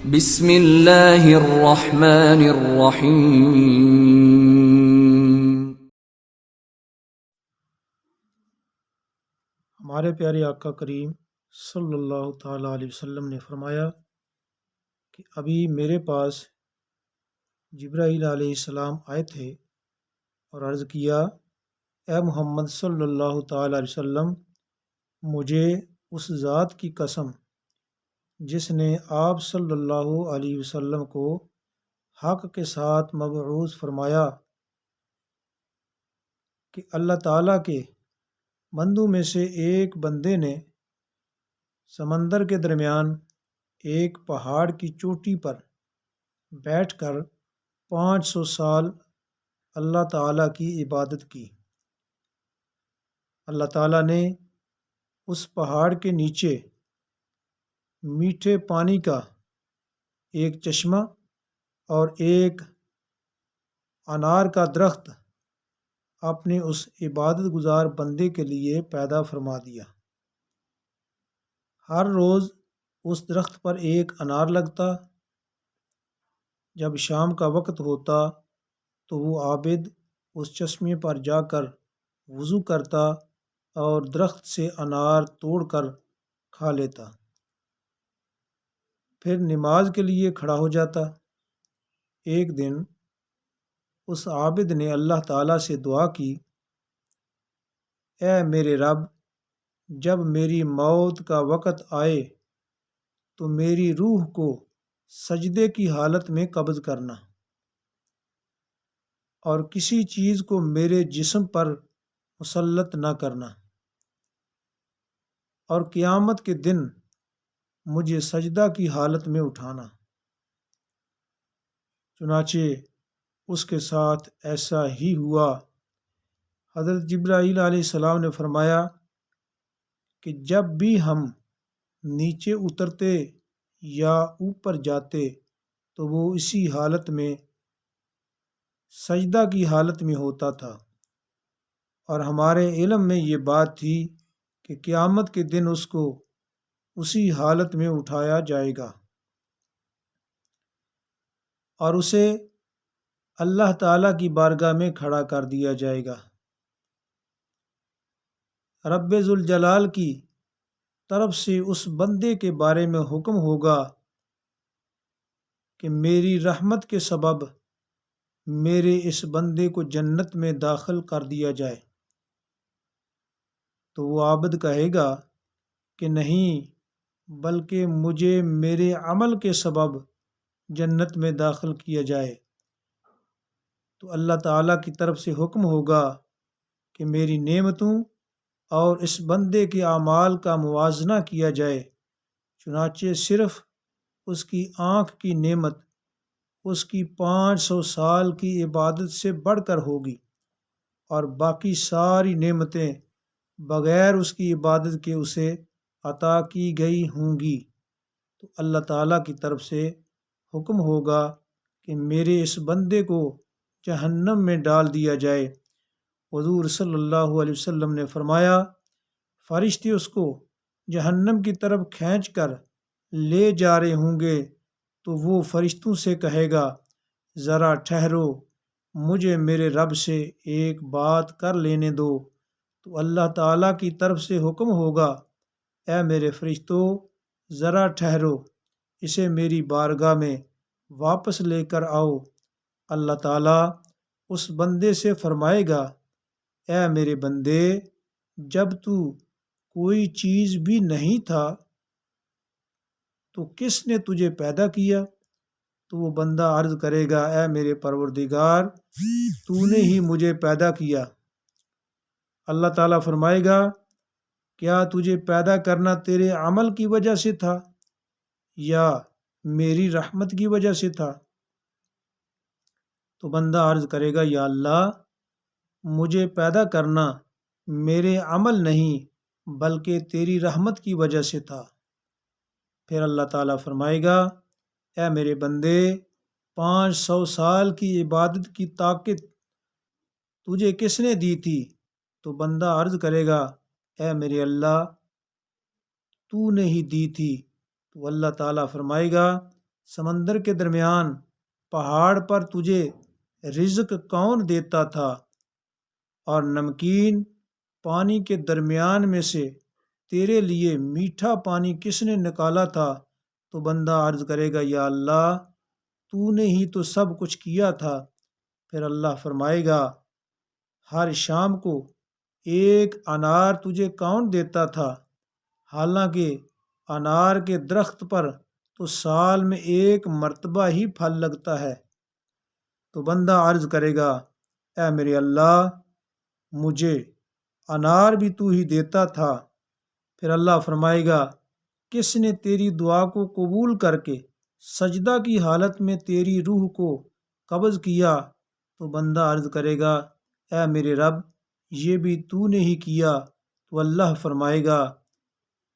بسم اللہ الرحمن الرحیم۔ ہمارے پیارے آقا کریم صلی اللہ تعالیٰ علیہ وسلم نے فرمایا کہ ابھی میرے پاس جبرائیل علیہ السلام آئے تھے اور عرض کیا، اے محمد صلی اللہ تعالیٰ علیہ وسلم، مجھے اس ذات کی قسم جس نے آپ صلی اللہ علیہ وسلم کو حق کے ساتھ مبعوث فرمایا کہ اللہ تعالیٰ کے بندوں میں سے ایک بندے نے سمندر کے درمیان ایک پہاڑ کی چوٹی پر بیٹھ کر 500 سال اللہ تعالیٰ کی عبادت کی۔ اللہ تعالیٰ نے اس پہاڑ کے نیچے میٹھے پانی کا ایک چشمہ اور ایک انار کا درخت اپنے اس عبادت گزار بندے کے لیے پیدا فرما دیا۔ ہر روز اس درخت پر ایک انار لگتا۔ جب شام کا وقت ہوتا تو وہ عابد اس چشمے پر جا کر وضو کرتا اور درخت سے انار توڑ کر کھا لیتا، پھر نماز کے لیے کھڑا ہو جاتا۔ ایک دن اس عابد نے اللہ تعالیٰ سے دعا کی، اے میرے رب، جب میری موت کا وقت آئے تو میری روح کو سجدے کی حالت میں قبض کرنا اور کسی چیز کو میرے جسم پر مسلط نہ کرنا، اور قیامت کے دن مجھے سجدہ کی حالت میں اٹھانا۔ چنانچہ اس کے ساتھ ایسا ہی ہوا۔ حضرت جبرائیل علیہ السلام نے فرمایا کہ جب بھی ہم نیچے اترتے یا اوپر جاتے تو وہ اسی حالت میں سجدہ کی حالت میں ہوتا تھا، اور ہمارے علم میں یہ بات تھی کہ قیامت کے دن اس کو اسی حالت میں اٹھایا جائے گا اور اسے اللہ تعالیٰ کی بارگاہ میں کھڑا کر دیا جائے گا۔ رب ذوالجلال کی طرف سے اس بندے کے بارے میں حکم ہوگا کہ میری رحمت کے سبب میرے اس بندے کو جنت میں داخل کر دیا جائے، تو وہ عابد کہے گا کہ نہیں، بلکہ مجھے میرے عمل کے سبب جنت میں داخل کیا جائے۔ تو اللہ تعالیٰ کی طرف سے حکم ہوگا کہ میری نعمتوں اور اس بندے کے اعمال کا موازنہ کیا جائے۔ چنانچہ صرف اس کی آنکھ کی نعمت اس کی 500 سال کی عبادت سے بڑھ کر ہوگی، اور باقی ساری نعمتیں بغیر اس کی عبادت کے اسے عطا کی گئی ہوں گی۔ تو اللہ تعالیٰ کی طرف سے حکم ہوگا کہ میرے اس بندے کو جہنم میں ڈال دیا جائے۔ حضور صلی اللہ علیہ وسلم نے فرمایا، فرشتے اس کو جہنم کی طرف کھینچ کر لے جا رہے ہوں گے تو وہ فرشتوں سے کہے گا، ذرا ٹھہرو، مجھے میرے رب سے ایک بات کر لینے دو۔ تو اللہ تعالیٰ کی طرف سے حکم ہوگا، اے میرے فرشتوں، ذرا ٹھہرو، اسے میری بارگاہ میں واپس لے کر آؤ۔ اللہ تعالیٰ اس بندے سے فرمائے گا، اے میرے بندے، جب تو کوئی چیز بھی نہیں تھا تو کس نے تجھے پیدا کیا؟ تو وہ بندہ عرض کرے گا، اے میرے پروردگار، تو نے ہی مجھے پیدا کیا۔ اللہ تعالیٰ فرمائے گا، کیا تجھے پیدا کرنا تیرے عمل کی وجہ سے تھا یا میری رحمت کی وجہ سے تھا؟ تو بندہ عرض کرے گا، یا اللہ، مجھے پیدا کرنا میرے عمل نہیں بلکہ تیری رحمت کی وجہ سے تھا۔ پھر اللہ تعالیٰ فرمائے گا، اے میرے بندے، 500 سال کی عبادت کی طاقت تجھے کس نے دی تھی؟ تو بندہ عرض کرے گا، اے میرے اللہ، تو نے ہی دی تھی۔ تو اللہ تعالیٰ فرمائے گا، سمندر کے درمیان پہاڑ پر تجھے رزق کون دیتا تھا، اور نمکین پانی کے درمیان میں سے تیرے لیے میٹھا پانی کس نے نکالا تھا؟ تو بندہ عرض کرے گا یا اللہ تو نے ہی تو سب کچھ کیا تھا۔ پھر اللہ فرمائے گا ہر شام کو ایک انار تجھے کون دیتا تھا، حالانکہ انار کے درخت پر تو سال میں ایک مرتبہ ہی پھل لگتا ہے۔ تو بندہ عرض کرے گا اے میرے اللہ مجھے انار بھی تو ہی دیتا تھا۔ پھر اللہ فرمائے گا کس نے تیری دعا کو قبول کر کے سجدہ کی حالت میں تیری روح کو قبض کیا؟ تو بندہ عرض کرے گا اے میرے رب یہ بھی تو نے ہی کیا۔ تو اللہ فرمائے گا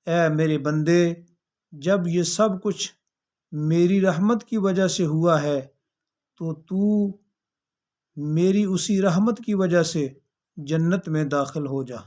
اے میرے بندے جب یہ سب کچھ میری رحمت کی وجہ سے ہوا ہے تو میری اسی رحمت کی وجہ سے جنت میں داخل ہو جا۔